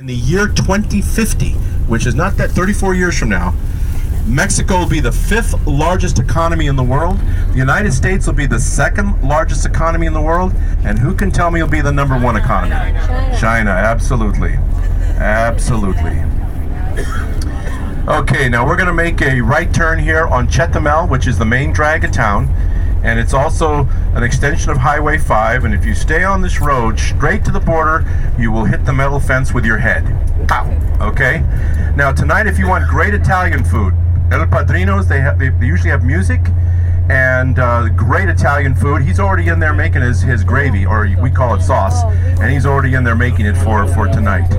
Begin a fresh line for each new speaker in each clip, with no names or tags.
In the year 2050, which is not that 34 years from now, Mexico will be the 5th largest economy in the world. The United States will be the 2nd largest economy in the world. And who can tell me will be the number 1 economy? China, absolutely. Absolutely. Okay, now we're going to make a right turn here on Chetumal, which is the main drag of town. And it's also an extension of Highway 5. And if you stay on this road straight to the border, you will hit the metal fence with your head. Pow! Okay? Now tonight, if you want great Italian food, El Padrinos, they usually have music and great Italian food. He's already in there making his gravy, or we call it sauce, and he's already in there making it for tonight.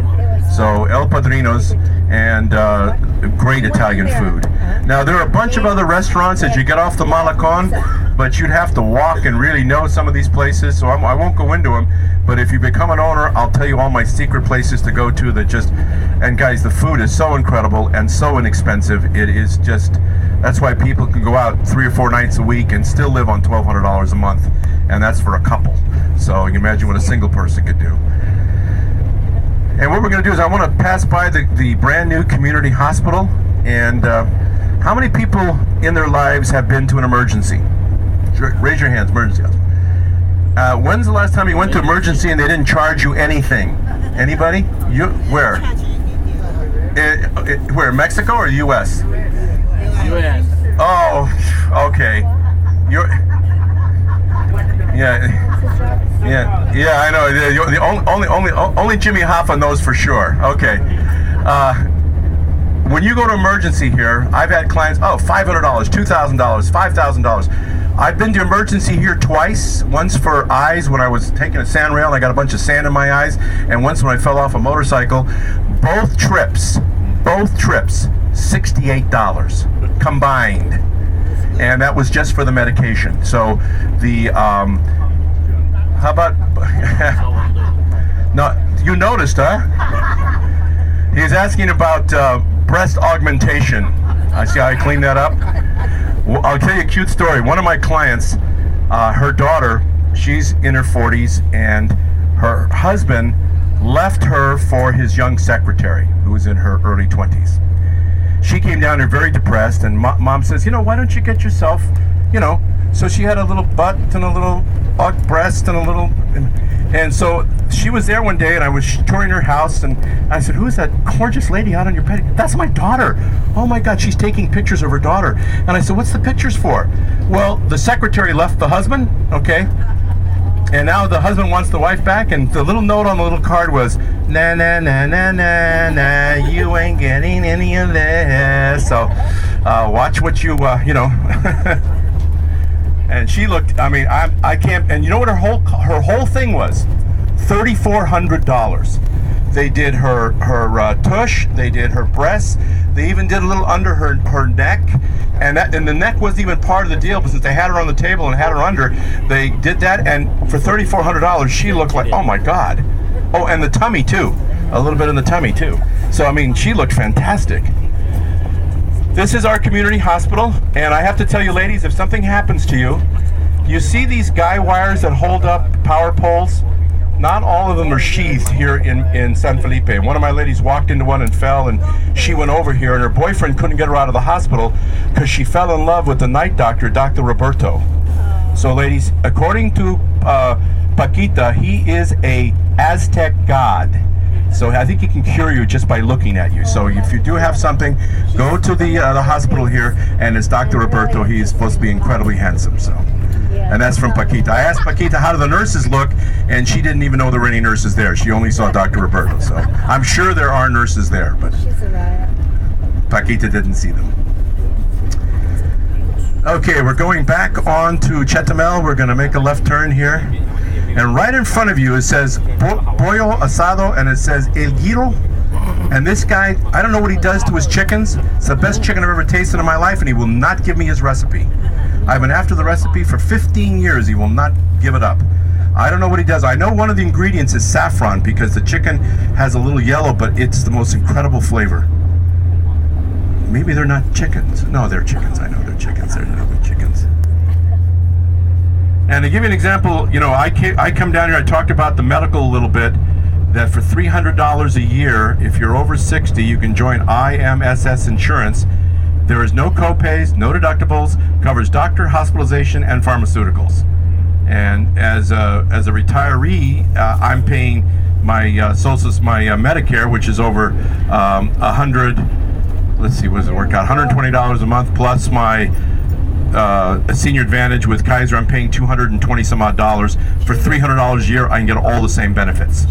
So El Padrinos and great Italian food. Now there are a bunch of other restaurants as you get off the Malecon, but you'd have to walk and really know some of these places, so I won't go into them. But if you become an owner, I'll tell you all my secret places to go to that just, and guys, the food is so incredible and so inexpensive. It is just, that's why people can go out 3 or 4 nights a week and still live on $1,200 a month, and that's for a couple. So you can imagine what a single person could do. And what we're going to do is I want to pass by the brand new community hospital. And how many people in their lives have been to an emergency? Raise your hands, emergency hospital. When's the last time you went to emergency and they didn't charge you anything? Anybody? You where? Where, Mexico or U.S.?
U.S.
Oh, okay. You're... Yeah, I know. The only Jimmy Hoffa knows for sure. Okay. When you go to emergency here, I've had clients, $500, $2,000, $5,000. I've been to emergency here twice. Once for eyes when I was taking a sand rail and I got a bunch of sand in my eyes, and once when I fell off a motorcycle. Both trips, $68 combined. And that was just for the medication. So the how about no, you noticed, huh? He's asking about breast augmentation. I see how I cleaned that up. Well, I'll tell you a cute story. One of my clients, her daughter, she's in her 40s, and her husband left her for his young secretary, who was in her early 20s. She came down here very depressed, and mom says, why don't you get yourself, so she had a little butt and a little breast and a little, and so she was there one day, and I was touring her house, and I said, who's that gorgeous lady out on your bed? That's my daughter. Oh my God, she's taking pictures of her daughter. And I said, what's the pictures for? Well, the secretary left the husband, okay? And now the husband wants the wife back, and the little note on the little card was, na na na na na na, you ain't getting any of this. So watch what you And she looked. I mean, I can't. And you know what her whole thing was? $3,400. They did her tush. They did her breasts. They even did a little under her neck, and the neck wasn't even part of the deal, but since they had her on the table and had her under, they did that. And for $3,400, she looked like, oh my God. Oh, and the tummy too, a little bit in the tummy too. So I mean, she looked fantastic. This is our community hospital, and I have to tell you, ladies, if something happens to you, you see these guy wires that hold up power poles? Not all of them are sheathed here in San Felipe. One of my ladies walked into one and fell, and she went over here, and her boyfriend couldn't get her out of the hospital because she fell in love with the night doctor, Dr. Roberto. So ladies, according to Paquita, he is a Aztec god. So I think he can cure you just by looking at you. So if you do have something, go to the hospital here, and it's Dr. Roberto. He is supposed to be incredibly handsome. So, and that's from Paquita. I asked Paquita how do the nurses look, and she didn't even know there were any nurses there. She only saw Dr. Roberto. So I'm sure there are nurses there, but Paquita didn't see them. Okay, we're going back on to Chetumal. We're going to make a left turn here. And right in front of you, it says Pollo Asado, and it says El Giro. And this guy, I don't know what he does to his chickens. It's the best chicken I've ever tasted in my life, and he will not give me his recipe. I've been after the recipe for 15 years. He will not give it up. I don't know what he does. I know one of the ingredients is saffron, because the chicken has a little yellow, but it's the most incredible flavor. Maybe they're not chickens. No, they're chickens. I know they're chickens. They're not chickens. And to give you an example, I come down here, I talked about the medical a little bit. that for $300 a year, if you're over 60, you can join IMSS Insurance. There is no copays, no deductibles, covers doctor, hospitalization, and pharmaceuticals. And as a retiree, I'm paying my my Medicare, which is over let's see, what does it work out? $120 a month, plus my Senior Advantage with Kaiser. I'm paying $220 some odd dollars. For $300 a year, I can get all the same benefits.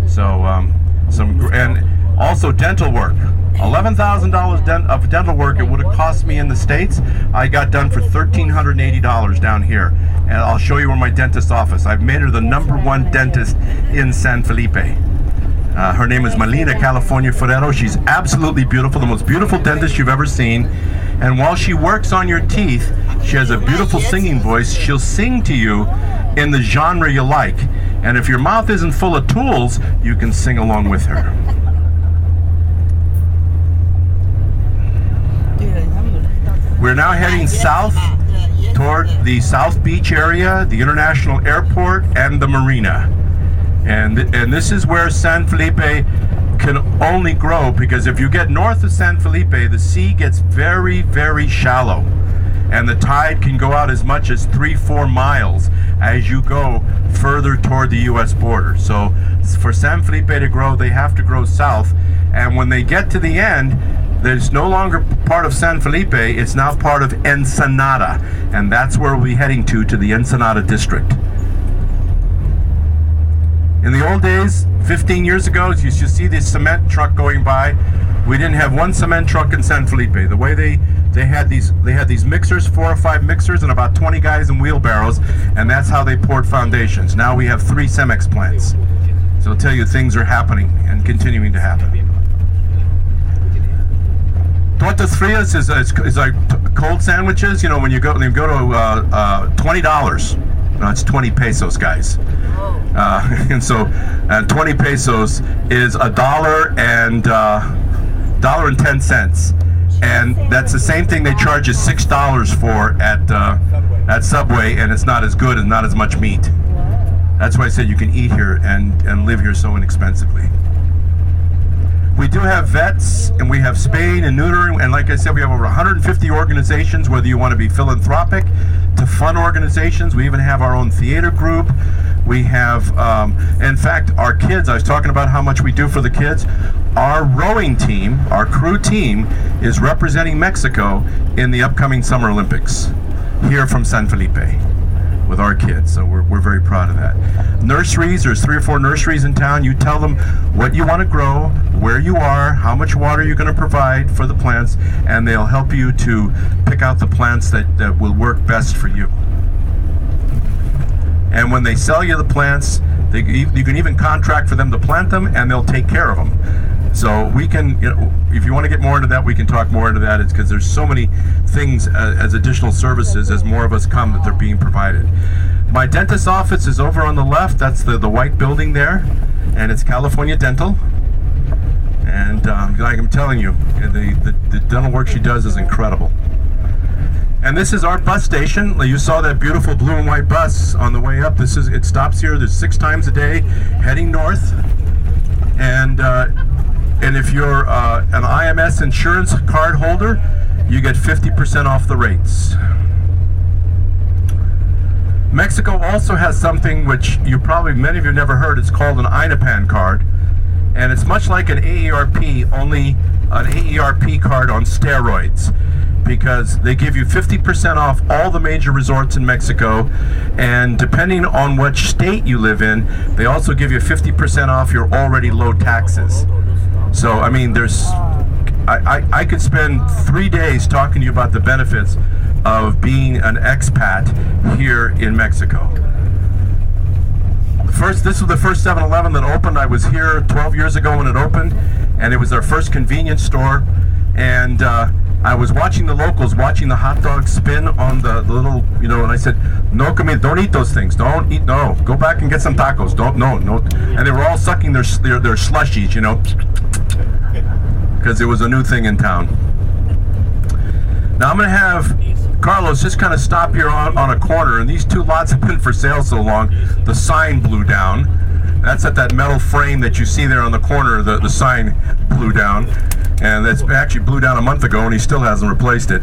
So and also dental work. $11,000 of dental work it would have cost me in the States. I got done for $1,380 down here. And I'll show you where my dentist office. I've made her the #1 dentist in San Felipe. Her name is Melina California Ferrero. She's absolutely beautiful, the most beautiful dentist you've ever seen. And while she works on your teeth, she has a beautiful singing voice. She'll sing to you in the genre you like. And if your mouth isn't full of tools, you can sing along with her. We're now heading south toward the South Beach area, the International Airport, and the Marina. And this is where San Felipe can only grow, because if you get north of San Felipe, the sea gets very, very shallow. And the tide can go out as much as 3-4 miles as you go further toward the U.S. border. So for San Felipe to grow, they have to grow south. And when they get to the end, there's no longer part of San Felipe, it's now part of Ensenada. And that's where we'll be heading to the Ensenada district. In the old days, 15 years ago, you should see this cement truck going by. We didn't have one cement truck in San Felipe. The way they had these mixers, 4 or 5 mixers, and about 20 guys in wheelbarrows, and that's how they poured foundations. Now we have 3 Cemex plants. So I'll tell you, things are happening and continuing to happen. Tortas frias is like cold sandwiches. You know, when you go to $20. No, it's 20 pesos, guys. And so 20 pesos is $1.10. And that's the same thing they charge you $6 for at Subway, and it's not as good and not as much meat. That's why I said you can eat here and live here so inexpensively. We do have vets, and we have spaying and neutering, and like I said, we have over 150 organizations, whether you want to be philanthropic to fun organizations. We even have our own theater group. We have, in fact, our kids, I was talking about how much we do for the kids. Our rowing team, our crew team, is representing Mexico in the upcoming Summer Olympics here from San Felipe with our kids, so we're very proud of that. Nurseries, there's 3 or 4 nurseries in town. You tell them what you want to grow, where you are, how much water you're going to provide for the plants, and they'll help you to pick out the plants that will work best for you. And when they sell you the plants, you can even contract for them to plant them, and they'll take care of them. So we can, if you want to get more into that, we can talk more into that. It's because there's so many things as additional services as more of us come that they're being provided. My dentist's office is over on the left. That's the white building there, and it's California Dental. And like I'm telling you, the dental work she does is incredible. And this is our bus station. You saw that beautiful blue and white bus on the way up. It stops here. There's 6 times a day heading north. And if you're an IMS insurance card holder, you get 50% off the rates. Mexico also has something which many of you never heard. It's called an INAPAN card. And it's much like an AARP, only an AARP card on steroids, because they give you 50% off all the major resorts in Mexico, and depending on which state you live in, they also give you 50% off your already low taxes. So, I mean, I could spend 3 days talking to you about the benefits of being an expat here in Mexico. This was the first 7-Eleven that opened. I was here 12 years ago when it opened, and it was our first convenience store. And I was watching the locals, watching the hot dogs spin on the little, and I said, no, come in, don't eat those things. Don't eat, no. Go back and get some tacos. No. And they were all sucking their slushies, because it was a new thing in town. Now I'm going to have Carlos just kind of stop here on a corner, and these 2 lots have been for sale so long, the sign blew down. That's at that metal frame that you see there on the corner. The sign blew down, and that's actually blew down a month ago, and he still hasn't replaced it.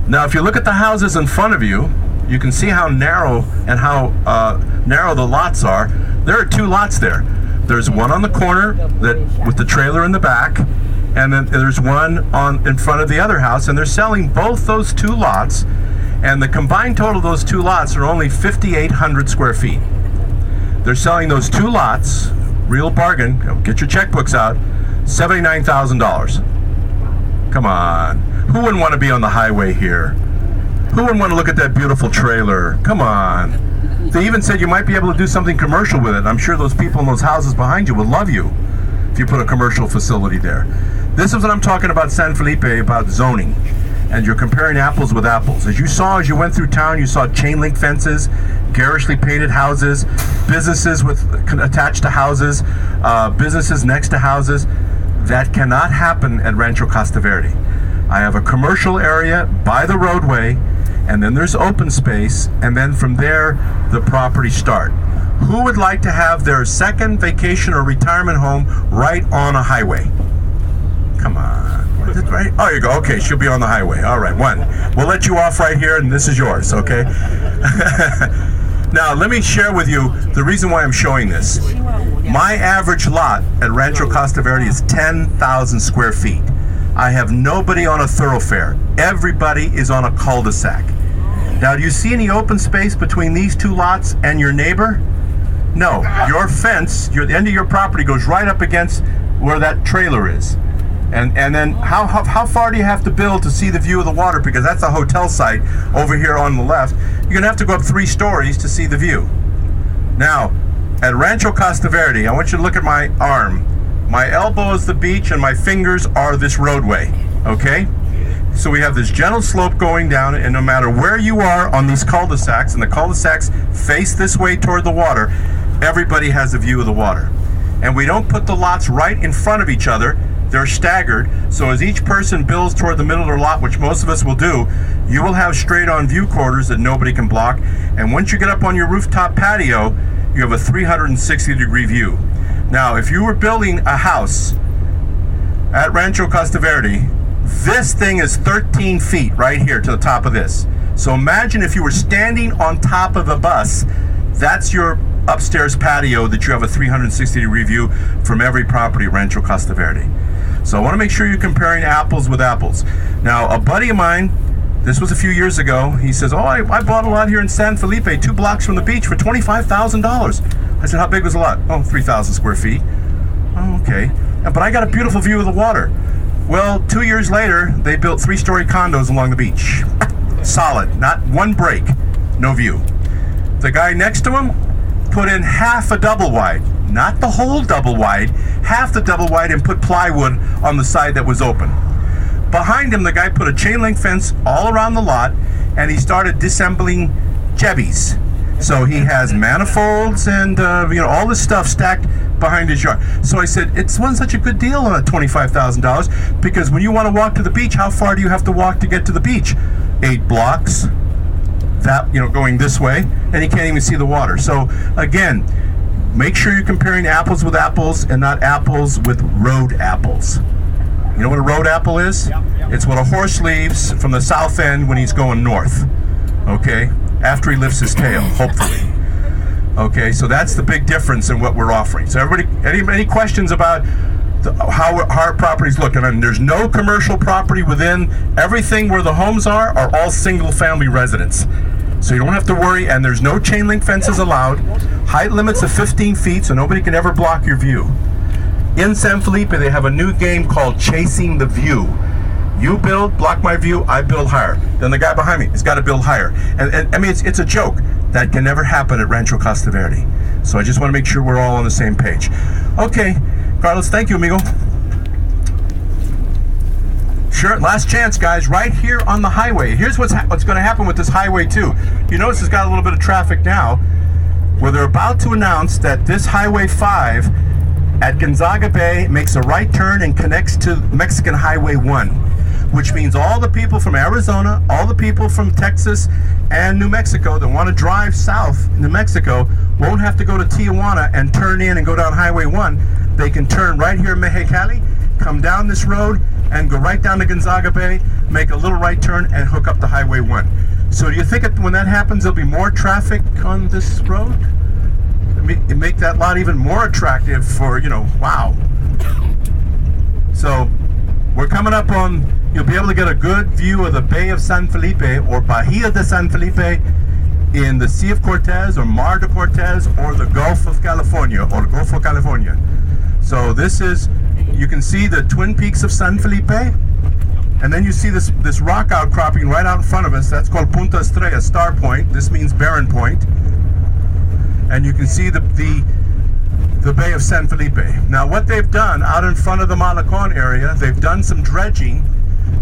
Now, if you look at the houses in front of you, you can see how narrow and how narrow the lots are. There are 2 lots there. There's one on the corner that with the trailer in the back, and then there's one in front of the other house, and they're selling both those 2 lots, and the combined total of those 2 lots are only 5,800 square feet. They're selling those 2 lots, real bargain, get your checkbooks out, $79,000. Come on. Who wouldn't want to be on the highway here? Who wouldn't want to look at that beautiful trailer? Come on. They even said you might be able to do something commercial with it. I'm sure those people in those houses behind you would love you if you put a commercial facility there. This is what I'm talking about San Felipe, about zoning. And you're comparing apples with apples. As you went through town, you saw chain link fences, garishly painted houses, businesses attached to houses, businesses next to houses. That cannot happen at Rancho Costa Verde. I have a commercial area by the roadway, and then there's open space, and then from there, the property start. Who would like to have their second vacation or retirement home right on a highway? Come on. Is it right? Oh, you go. Okay, she'll be on the highway. All right, one. We'll let you off right here, and this is yours, okay? Now, let me share with you the reason why I'm showing this. My average lot at Rancho Costa Verde is 10,000 square feet. I have nobody on a thoroughfare. Everybody is on a cul-de-sac. Now, do you see any open space between these 2 lots and your neighbor? No. Your fence, the end of your property goes right up against where that trailer is. And then how far do you have to build to see the view of the water? Because that's a hotel site over here on the left. You're going to have to go up 3 stories to see the view. Now, at Rancho Costa Verde, I want you to look at my arm. My elbow is the beach and my fingers are this roadway, okay? So we have this gentle slope going down, and no matter where you are on these cul-de-sacs, and the cul-de-sacs face this way toward the water, everybody has a view of the water. And we don't put the lots right in front of each other. They're staggered, so as each person builds toward the middle of their lot, which most of us will do, you will have straight-on view quarters that nobody can block. And once you get up on your rooftop patio, you have a 360-degree view. Now, if you were building a house at Rancho Costa Verde, this thing is 13 feet right here to the top of this. So imagine if you were standing on top of a bus. That's your upstairs patio that you have a 360-degree view from every property at Rancho Costa Verde. So I want to make sure you're comparing apples with apples. Now, a buddy of mine, this was a few years ago, he says, I bought a lot here in San Felipe, 2 blocks from the beach for $25,000. I said, how big was the lot? 3,000 square feet. Oh, okay. But I got a beautiful view of the water. Well, 2 years later, they built 3-story condos along the beach. Solid, not one break, no view. The guy next to him put in half a double wide, not the whole double wide, half the double wide, and put plywood on the side that was open. Behind him, the guy put a chain link fence all around the lot, and he started disassembling Chevys. So he has manifolds and all this stuff stacked behind his yard. So I said, it wasn't such a good deal on $25,000, because when you want to walk to the beach, how far do you have to walk to get to the beach? 8 blocks. That, going this way, and you can't even see the water. So again, make sure you're comparing apples with apples and not apples with road apples. You know what a road apple is? Yep. It's what a horse leaves from the south end when he's going north, okay? After he lifts his tail, hopefully. Okay, so that's the big difference in what we're offering. So everybody, any questions about how our properties look? And there's no commercial property within. Everything where the homes are all single-family residents. So you don't have to worry, and there's no chain link fences allowed. Height limits of 15 feet, so nobody can ever block your view. In San Felipe, they have a new game called Chasing the View. You build, block my view, I build higher. Then the guy behind me has got to build higher. And I mean, it's a joke. That can never happen at Rancho Costa Verde. So I just want to make sure we're all on the same page. Okay, Carlos, thank you, amigo. Sure, last chance, guys, right here on the highway. Here's what's going to happen with this highway, too. You notice it's got a little bit of traffic now, where they're about to announce that this Highway 5 at Gonzaga Bay makes a right turn and connects to Mexican Highway 1, which means all the people from Arizona, all the people from Texas and New Mexico that want to drive south New Mexico won't have to go to Tijuana and turn in and go down Highway 1. They can turn right here in Mexicali, come down this road, and go right down to Gonzaga Bay, make a little right turn, and hook up to Highway 1. So do you think when that happens, there'll be more traffic on this road? Make that lot even more attractive for, wow. So we're coming up on, you'll be able to get a good view of the Bay of San Felipe, or Bahia de San Felipe, in the Sea of Cortez, or Mar de Cortez, or the Gulf of California, or Gulf of California. So this is, you can see the Twin Peaks of San Felipe, and then you see this rock outcropping right out in front of us. That's called Punta Estrella, Star Point. This means Barren Point. And you can see the Bay of San Felipe. Now what they've done out in front of the Malecon area, they've done some dredging.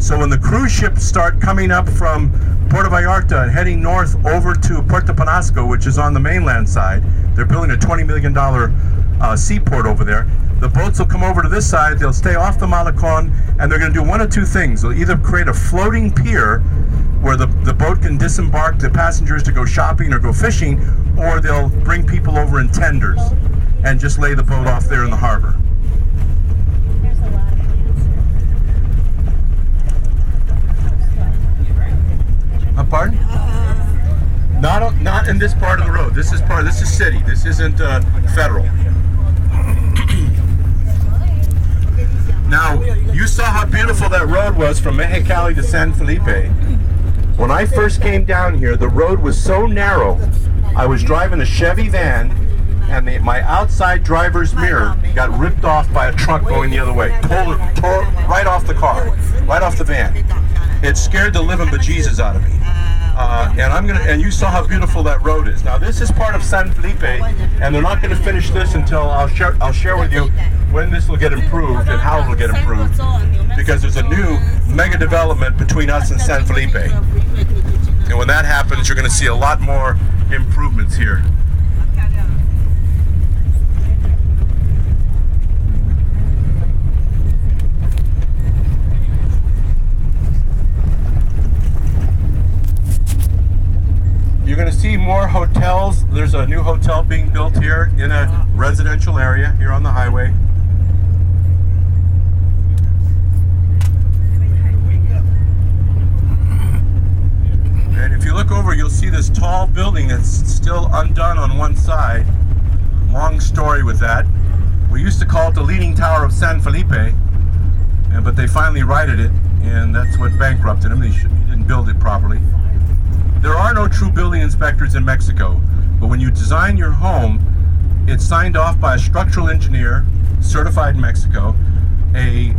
So when the cruise ships start coming up from Puerto Vallarta and heading north over to Puerto Penasco, which is on the mainland side, they're building a $20 million seaport over there. The boats will come over to this side, they'll stay off the Malecon, and they're going to do one of two things. They'll either create a floating pier where the boat can disembark the passengers to go shopping or go fishing, or they'll bring people over in tenders and just lay the boat off there in the harbor.
There's a lot of plants.
Pardon? Not in this part of the road. This is city. This isn't federal. Now, you saw how beautiful that road was from Mexicali to San Felipe. When I first came down here, the road was so narrow. I was driving a Chevy van, and my outside driver's mirror got ripped off by a truck going the other way. Tore right off the car, right off the van. It scared the living bejesus out of me. And you saw how beautiful that road is. Now this is part of San Felipe, and they're not going to finish this until I'll share with you when this will get improved and how it will get improved, because there's a new mega development between us and San Felipe. And when that happens, you're going to see a lot more improvements here. You're going to see more hotels. There's a new hotel being built here in a residential area here on the highway. And if you look over, you'll see this tall building that's still undone on one side. Long story with that. We used to call it the Leaning Tower of San Felipe, but they finally righted it, and that's what bankrupted him. He didn't build it properly. There are no true building inspectors in Mexico, but when you design your home, it's signed off by a structural engineer certified in Mexico, a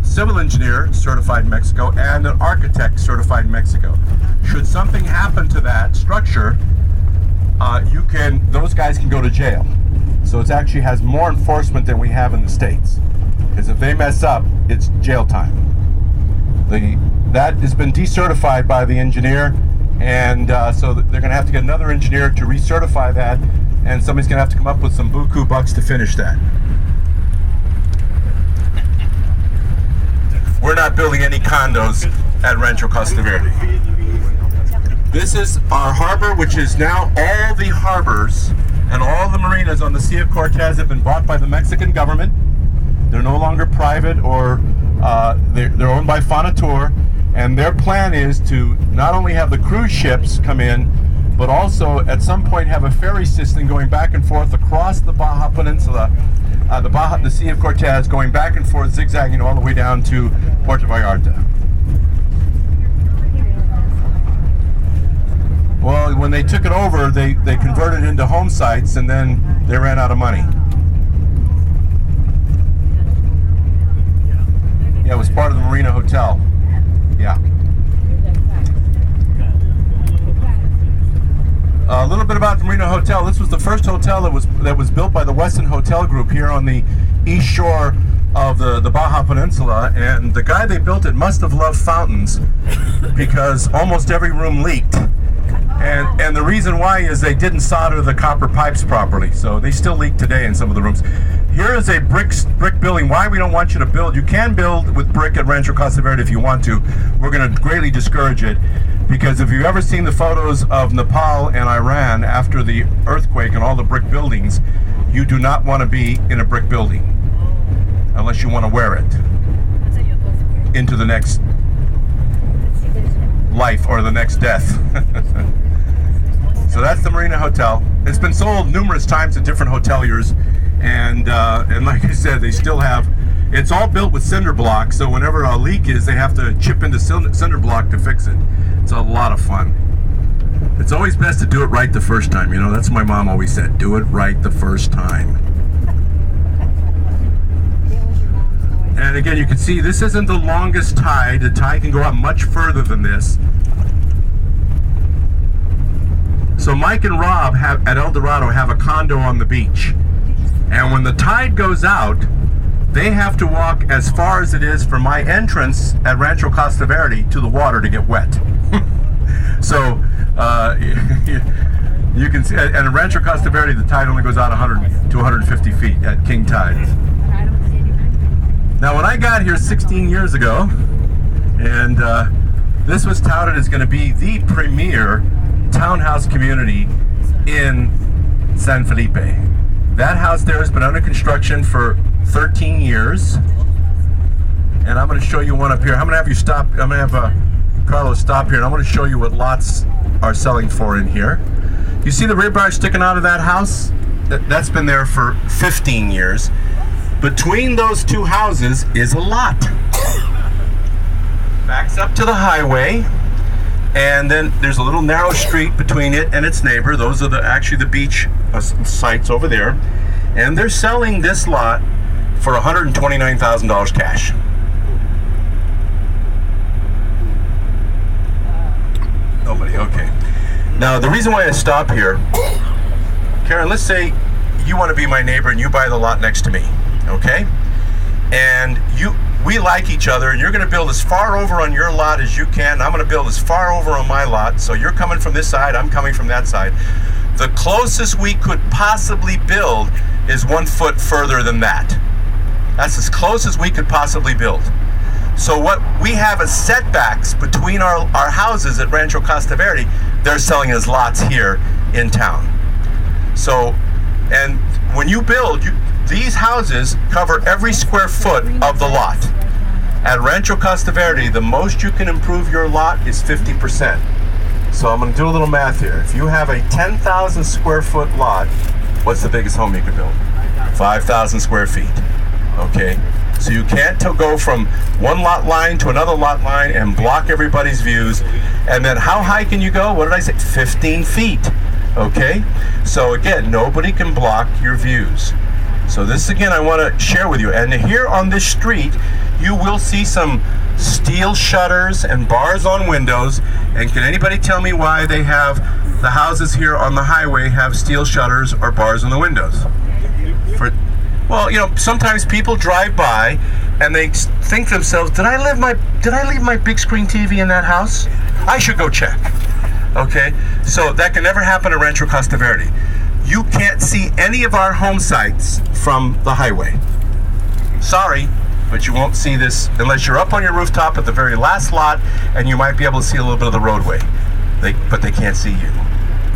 civil engineer certified in Mexico, and an architect certified in Mexico. Should something happen to that structure, those guys can go to jail. So it actually has more enforcement than we have in the States, because if they mess up, it's jail time. That has been decertified by the engineer. And so they're going to have to get another engineer to recertify that, and somebody's going to have to come up with some buku bucks to finish that. We're not building any condos at Rancho Costa Verde. This is our harbor, which is now all the harbors and all the marinas on the Sea of Cortez have been bought by the Mexican government. They're no longer private, or they're owned by Fonatur. And their plan is to not only have the cruise ships come in, but also at some point have a ferry system going back and forth across the Baja Peninsula, the Sea of Cortez, going back and forth, zigzagging all the way down to Puerto Vallarta. Well, when they took it over, they converted it into home sites, and then they ran out of money. Yeah, it was part of the Marina Hotel. Yeah. A little bit about the Marina Hotel. This was the first hotel that was built by the Westin Hotel Group here on the east shore of the Baja Peninsula, and the guy they built it must have loved fountains, because almost every room leaked. And the reason why is they didn't solder the copper pipes properly, so they still leak today in some of the rooms. here is a brick building. Why we don't want you to build? You can build with brick at Rancho Costa Verde if you want to. We're going to greatly discourage it, because if you've ever seen the photos of Nepal and Iran after the earthquake and all the brick buildings, you do not want to be in a brick building unless you want to wear it into the next life or the next death. So that's the Marina Hotel. It's been sold numerous times to different hoteliers, and like I said, they still have. It's all built with cinder block, so whenever a leak is, they have to chip into cinder block to fix it. It's a lot of fun. It's always best to do it right the first time. You know, that's what my mom always said. Do it right the first time. And again, you can see this isn't the longest tide. The tide can go up much further than this. So Mike and Rob at El Dorado have a condo on the beach. And when the tide goes out, they have to walk as far as it is from my entrance at Rancho Costa Verde to the water to get wet. So you can see, and at Rancho Costa Verde, the tide only goes out 100 to 150 feet at king tide. Now, when I got here 16 years ago, and this was touted as going to be the premier townhouse community in San Felipe. That house there has been under construction for 13 years, and I'm going to show you one up here. I'm going to have you stop. I'm going to have Carlos stop here, and I'm going to show you what lots are selling for in here. You see the rebar sticking out of that house? That's been there for 15 years. Between those two houses is a lot. Backs up to the highway, and then there's a little narrow street between it and its neighbor. Those are actually the beach sites over there. And they're selling this lot for $129,000 cash. Nobody, okay. Now, the reason why I stop here, Karen, let's say you want to be my neighbor and you buy the lot next to me, okay? And we like each other, and you're going to build as far over on your lot as you can. I'm going to build as far over on my lot. So you're coming from this side, I'm coming from that side. The closest we could possibly build is 1 foot further than that. That's as close as we could possibly build. So what we have as setbacks between our houses at Rancho Costa Verde, they're selling as lots here in town. So, and when you build, these houses cover every square foot of the lot. At Rancho Costa Verde, the most you can improve your lot is 50%. So I'm going to do a little math here. If you have a 10,000 square foot lot, what's the biggest home you could build? 5,000 square feet. Okay? So you can't go from one lot line to another lot line and block everybody's views. And then how high can you go? What did I say? 15 feet. Okay? So again, nobody can block your views. So this again I want to share with you. And here on this street, you will see some steel shutters and bars on windows. And can anybody tell me why they have the houses here on the highway have steel shutters or bars on the windows? Well, you know, sometimes people drive by and they think to themselves, did I leave my big screen TV in that house? I should go check. Okay? So that can never happen at Rancho Costa Verde. You can't see any of our home sites from the highway. Sorry, but you won't see this unless you're up on your rooftop at the very last lot, and you might be able to see a little bit of the roadway. But they can't see you.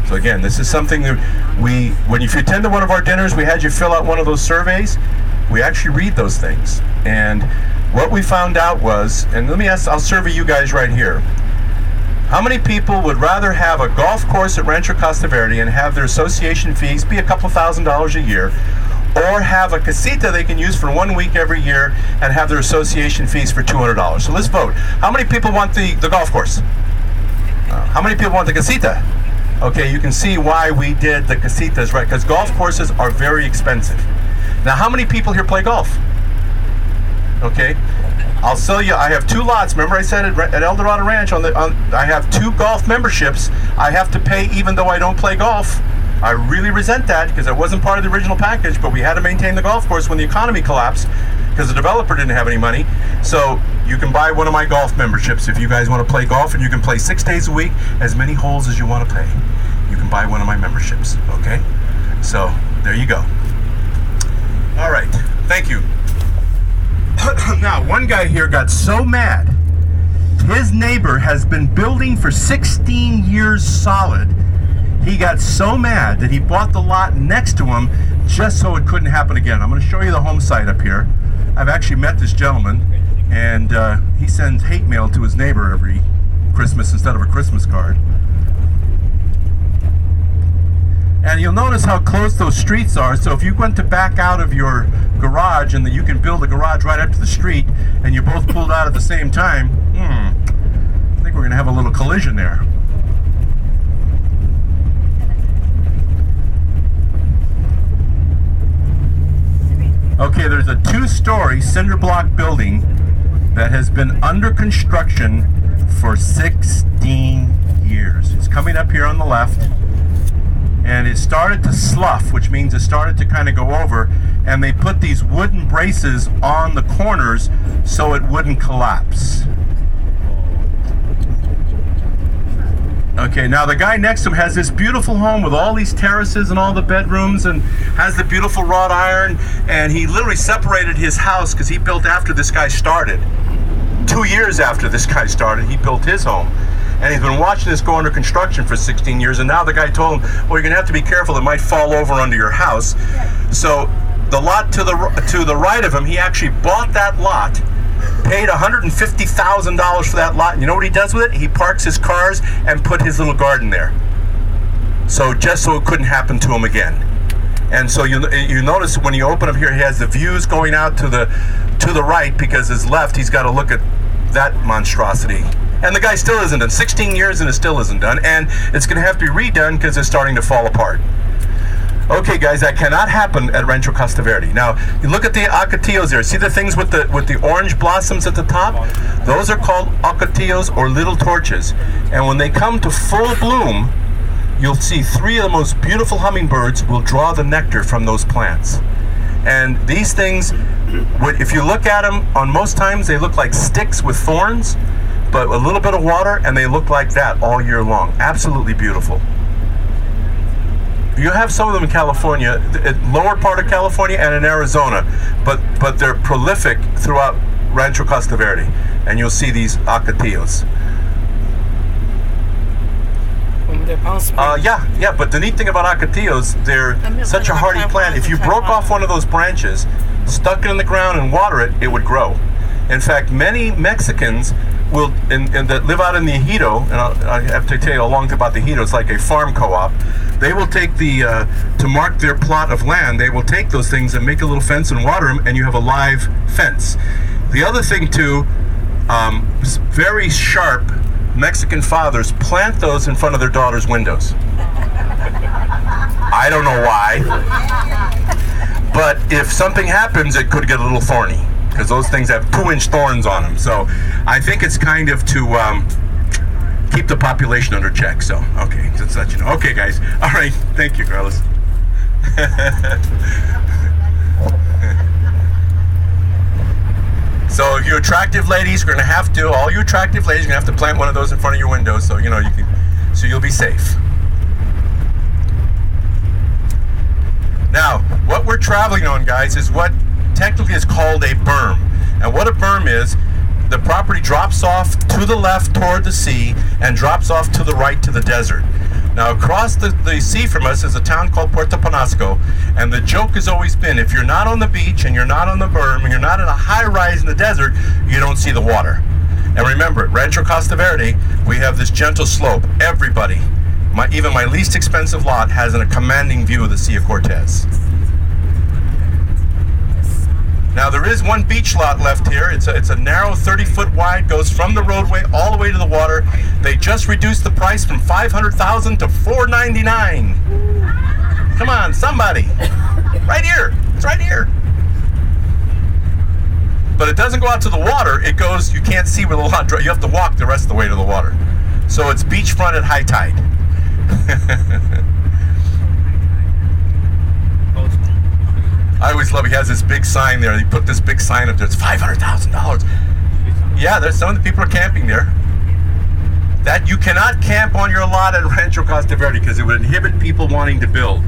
So again, this is something that if you attend to one of our dinners, we had you fill out one of those surveys. We actually read those things. And what we found out was, and I'll survey you guys right here. How many people would rather have a golf course at Rancho Costa Verde and have their association fees be a couple $1,000s a year, or have a casita they can use for 1 week every year and have their association fees for $200? So let's vote. How many people want the golf course? How many people want the casita? Okay, you can see why we did the casitas, right? Because golf courses are very expensive. Now, how many people here play golf? Okay, I'll sell you. I have 2 lots. Remember I said at El Dorado Ranch, I have 2 golf memberships I have to pay even though I don't play golf. I really resent that because it wasn't part of the original package, but we had to maintain the golf course when the economy collapsed because the developer didn't have any money. So you can buy one of my golf memberships if you guys want to play golf, and you can play 6 days a week, as many holes as you want to play. You can buy one of my memberships, okay? So there you go. All right, thank you. Now, one guy here got so mad. His neighbor has been building for 16 years solid. He got so mad that he bought the lot next to him just so it couldn't happen again. I'm going to show you the home site up here. I've actually met this gentleman, and he sends hate mail to his neighbor every Christmas instead of a Christmas card. And you'll notice how close those streets are. So if you went to back out of your garage and that you can build a garage right up to the street and you both pulled out at the same time, I think we're going to have a little collision there. Okay, there's a 2-story cinder block building that has been under construction for 16 years. It's coming up here on the left. And it started to slough, which means it started to kind of go over, and they put these wooden braces on the corners so it wouldn't collapse. Okay, now the guy next to him has this beautiful home with all these terraces and all the bedrooms and has the beautiful wrought iron, and he literally separated his house because he built after this guy started. 2 years after this guy started, he built his home. And he's been watching this go under construction for 16 years, and now the guy told him, well, you're going to have to be careful, it might fall over under your house. So the lot to the right of him, he actually bought that lot, paid $150,000 for that lot, and you know what he does with it? He parks his cars and put his little garden there. So just so it couldn't happen to him again. And so you notice when you open up here, he has the views going out to the right, because his left, he's got to look at that monstrosity. And the guy still isn't done. 16 years and it still isn't done. And it's going to have to be redone because it's starting to fall apart. Okay, guys, that cannot happen at Rancho Costa Verde. Now, you look at the ocotillos there. See the things with the orange blossoms at the top? Those are called ocotillos, or little torches. And when they come to full bloom, you'll see 3 of the most beautiful hummingbirds will draw the nectar from those plants. And these things, if you look at them, on most times they look like sticks with thorns, but a little bit of water and they look like that all year long. Absolutely beautiful. You have some of them in California, lower part of California and in Arizona, but they're prolific throughout Rancho Costa Verde, and you'll see these ocotillos. Yeah, but the neat thing about ocotillos, they're such a hardy plant. If you broke off one of those branches, stuck it in the ground and water it, it would grow. In fact, many Mexicans will, that live out in the Ejido, and I have to tell you a long thing about the Ejido, it's like a farm co-op. They will take to mark their plot of land, they will take those things and make a little fence and water them, and you have a live fence. The other thing too, very sharp Mexican fathers plant those in front of their daughters' windows. I don't know why, but if something happens, it could get a little thorny, because those things have 2-inch thorns on them. So I think it's kind of to keep the population under check. So, okay, just let you know. Okay, guys. All right. Thank you, Carlos. So you attractive ladies are going to have to, all you attractive ladies are going to have to plant one of those in front of your window, so you know you can, so you'll be safe. Now, what we're traveling on, guys, is what technically is called a berm. And what a berm is, the property drops off to the left toward the sea and drops off to the right to the desert. Now, across the sea from us is a town called Puerto Penasco, and the joke has always been, if you're not on the beach and you're not on the berm and you're not in a high rise in the desert, you don't see the water. And remember, at Rancho Costa Verde, we have this gentle slope. Everybody, even my least expensive lot, has a commanding view of the Sea of Cortez. Now, there is one beach lot left here. It's a narrow 30-foot wide, goes from the roadway all the way to the water. They just reduced the price from $500,000 to $499. Come on, somebody. Right here. It's right here. But it doesn't go out to the water. It goes, you can't see where the lot, you have to walk the rest of the way to the water. So it's beachfront at high tide. I always love, he has this big sign there. He put this big sign up there. It's $500,000. Yeah, there's some of the people are camping there. That you cannot camp on your lot at Rancho Costa Verde because it would inhibit people wanting to build.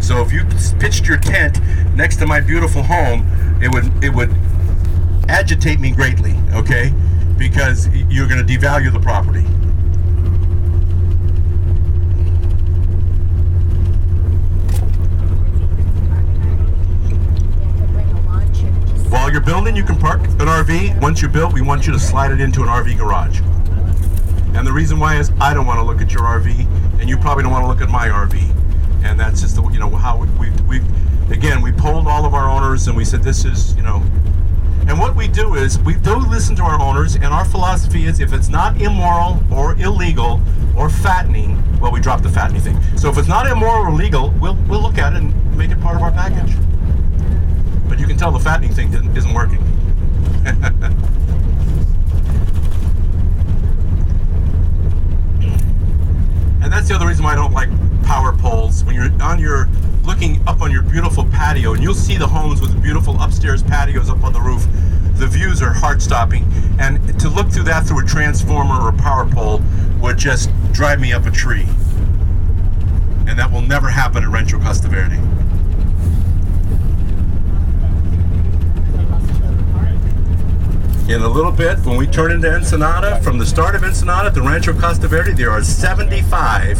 So if you pitched your tent next to my beautiful home, it would agitate me greatly, okay? Because you're going to devalue the property. While you're building, you can park an RV. Once you're built, we want you to slide it into an RV garage. And the reason why is I don't want to look at your RV, and you probably don't want to look at my RV. And that's just the, you know, how we polled all of our owners, and we said this is, you know. And what we do is we do listen to our owners, and our philosophy is if it's not immoral or illegal or fattening, well, we drop the fattening thing. So if it's not immoral or illegal, we'll look at it and make it part of our package. But you can tell the fattening thing isn't working. And that's the other reason why I don't like power poles. When you're looking up on your beautiful patio, and you'll see the homes with the beautiful upstairs patios up on the roof, the views are heart-stopping. And to look through that through a transformer or a power pole would just drive me up a tree. And that will never happen at Rancho Costa Verde. In a little bit, when we turn into Ensenada, from the start of Ensenada to Rancho Costa Verde, there are 75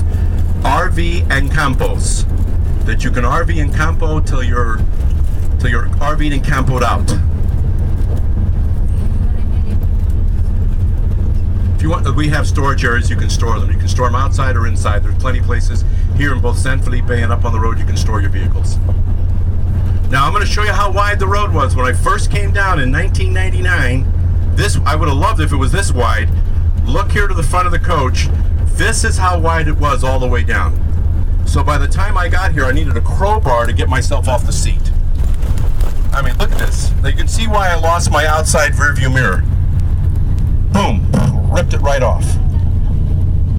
RV and campos that you can RV and campo till you're RV'd and campoed out. If you want, we have storage areas you can store them. You can store them outside or inside. There's plenty of places here in both San Felipe and up on the road you can store your vehicles. Now I'm going to show you how wide the road was. When I first came down in 1999, I would have loved if it was this wide. Look here to the front of the coach. This is how wide it was all the way down. So by the time I got here, I needed a crowbar to get myself off the seat. I mean, look at this. Now you can see why I lost my outside rear view mirror. Boom, ripped it right off.